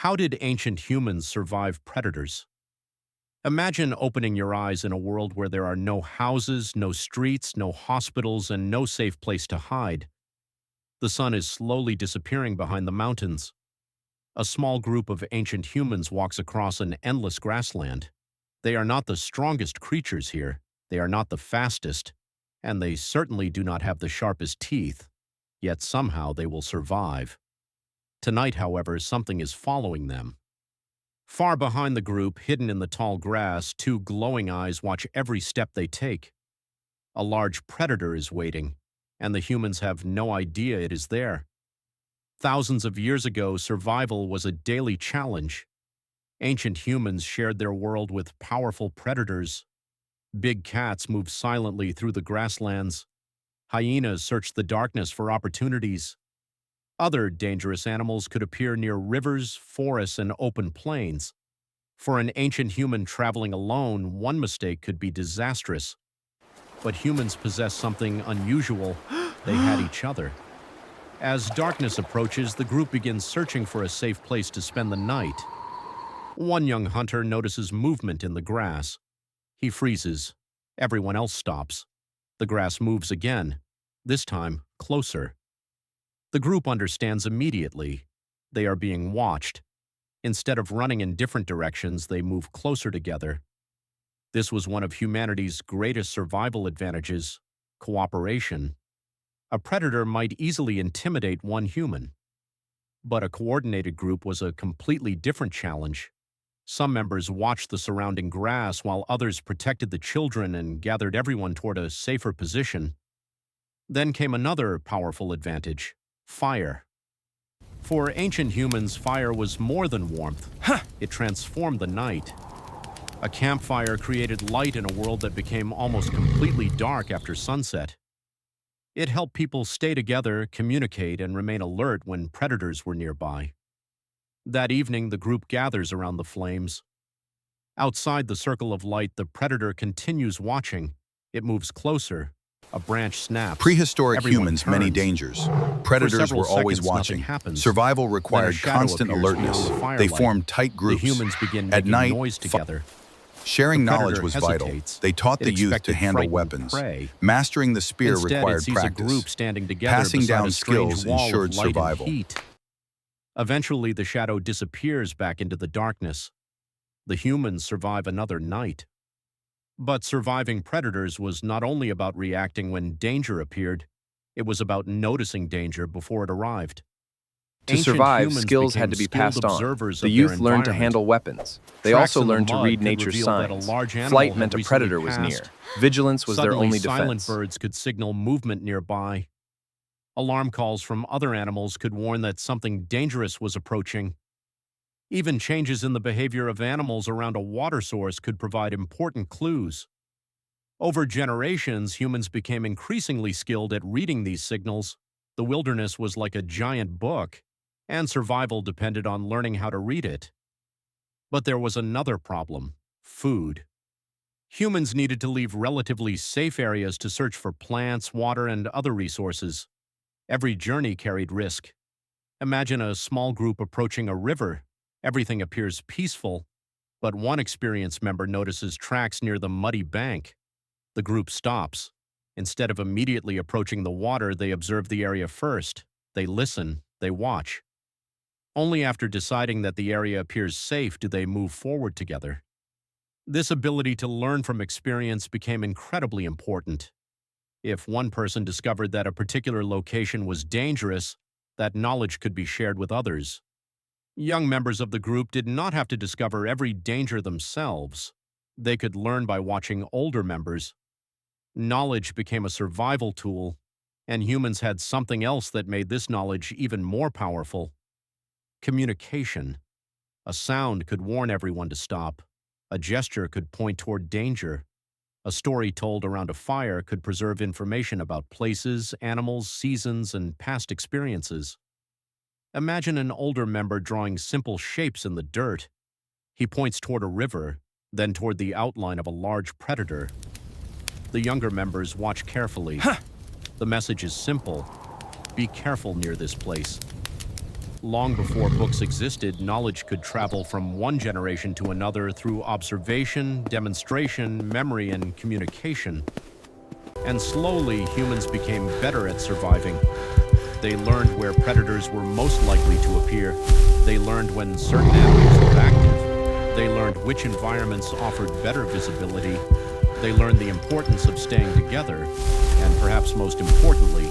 How did ancient humans survive predators? Imagine opening your eyes in a world where there are no houses, no streets, no hospitals, and no safe place to hide. The sun is slowly disappearing behind the mountains. A small group of ancient humans walks across an endless grassland. They are not the strongest creatures here, they are not the fastest, and they certainly do not have the sharpest teeth, yet somehow they will survive. Tonight, however, something is following them. Far behind the group, hidden in the tall grass, two glowing eyes watch every step they take. A large predator is waiting, and the humans have no idea it is there. Thousands of years ago, survival was a daily challenge. Ancient humans shared their world with powerful predators. Big cats moved silently through the grasslands. Hyenas searched the darkness for opportunities. Other dangerous animals could appear near rivers, forests, and open plains. For an ancient human traveling alone, one mistake could be disastrous. But humans possess something unusual. They had each other. As darkness approaches, the group begins searching for a safe place to spend the night. One young hunter notices movement in the grass. He freezes. Everyone else stops. The grass moves again, this time closer. The group understands immediately. They are being watched. Instead of running in different directions, they move closer together. This was one of humanity's greatest survival advantages: cooperation. A predator might easily intimidate one human. But a coordinated group was a completely different challenge. Some members watched the surrounding grass while others protected the children and gathered everyone toward a safer position. Then came another powerful advantage: fire. For ancient humans, fire was more than warmth. It transformed the night. A campfire created light in a world that became almost completely dark after sunset. It helped people stay together, communicate, and remain alert when predators were nearby. That evening, the group gathers around the flames. Outside the circle of light, the predator continues watching. It moves closer. A branch snaps. Prehistoric Everyone humans, turns. many dangers. Predators several were always seconds, nothing watching. happens. Survival Then a required shadow constant appears alertness. beyond the They firelight. formed tight groups. The humans begin At making night, noise together. sharing The knowledge predator was vital. hesitates. They taught It the youth to expected handle frightened weapons. prey. Mastering the spear Instead, it required sees practice. a group standing together Passing beside down a strange skills wall ensured of light survival. and heat. Eventually, the shadow disappears back into the darkness. The humans survive another night. But surviving predators was not only about reacting when danger appeared, it was about noticing danger before it arrived. To Ancient survive, humans skills became had to be skilled passed on. observers The of youth their learned to environment. handle weapons. They Tracks also in the learned to mud read could nature's reveal that a signs. large animal Flight had meant a recently predator was near. passed. Vigilance was their Suddenly, only silent defense. birds could signal movement nearby. Alarm calls from other animals could warn that something dangerous was approaching. Even changes in the behavior of animals around a water source could provide important clues. Over generations, humans became increasingly skilled at reading these signals. The wilderness was like a giant book, and survival depended on learning how to read it. But there was another problem: food. Humans needed to leave relatively safe areas to search for plants, water, and other resources. Every journey carried risk. Imagine a small group approaching a river. Everything appears peaceful, but one experienced member notices tracks near the muddy bank. The group stops. Instead of immediately approaching the water, they observe the area first. They listen, they watch. Only after deciding that the area appears safe do they move forward together. This ability to learn from experience became incredibly important. If one person discovered that a particular location was dangerous, that knowledge could be shared with others. Young members of the group did not have to discover every danger themselves. They could learn by watching older members. Knowledge became a survival tool, and humans had something else that made this knowledge even more powerful: communication. A sound could warn everyone to stop. A gesture could point toward danger. A story told around a fire could preserve information about places, animals, seasons, and past experiences. Imagine an older member drawing simple shapes in the dirt. He points toward a river, then toward the outline of a large predator. The younger members watch carefully. The message is simple: be careful near this place. Long before books existed, knowledge could travel from one generation to another through observation, demonstration, memory, and communication. And slowly, humans became better at surviving. They learned where predators were most likely to appear. They learned when certain animals were active. They learned which environments offered better visibility. They learned the importance of staying together, and perhaps most importantly,